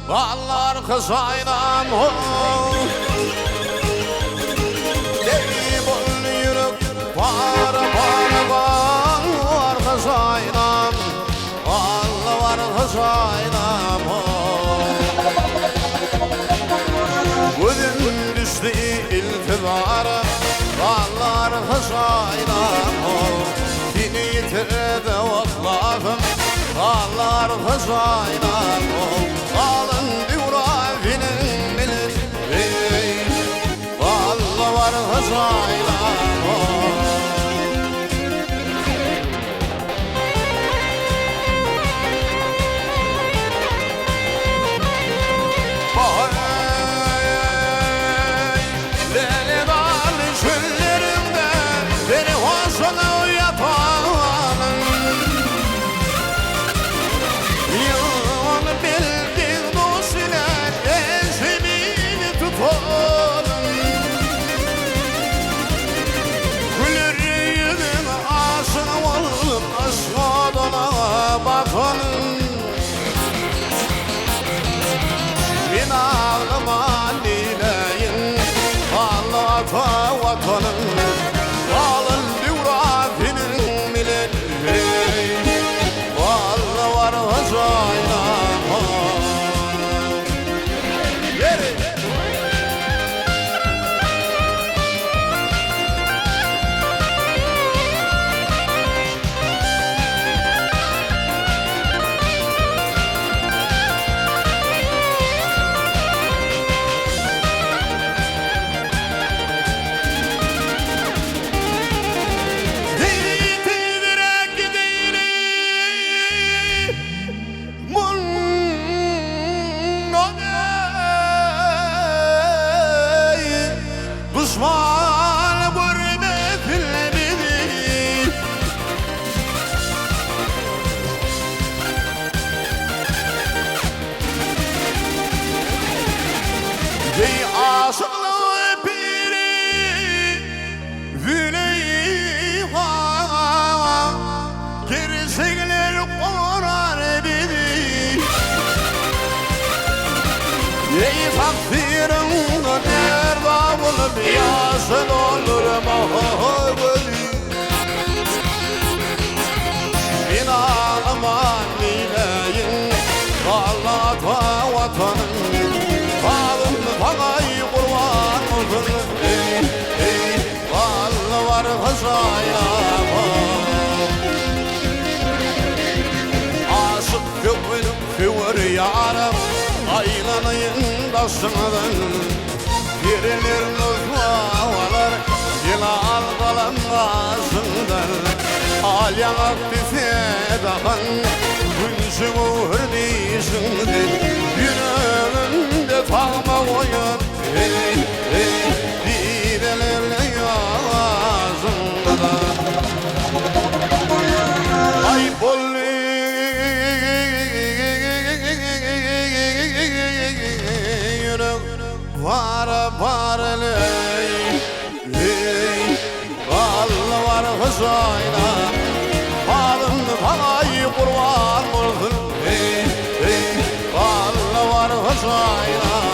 Ballar kız aynam Deli bol yürük var kız aynam Allah var kız aynam Gözün düştü iltibarı Ballar kız aynam Dini yitirdi Allah'ım Ballar kız aynam Alın divravinin bilir Vallahi var kız aynam Bin ağlıma nileyin Allah'a vatanın Alın divrafinin milin Vallahi var hazayna Yeri Düşman gurbetlerini Ey aşıklı piri Züleyha Gerçekler korar beni Ey takdirin nerede bulup yazın olur mahveli Bin ağlaman nileyin Allah'a vatanın Alın pagayı kurban olsun Vallahi var hazayama Aşık gönlüm kıvır yarım Aylanayın başından Birilir nuzmalar Hilal kalan ağzından Al yanak tüfedahan Günsün uğurdiysindir Yüreğimde takma koyun Didelerle yazından Ay bolli Var Vallahi var hızayla Alın pagayı kurban olsun Vallahi var hızayla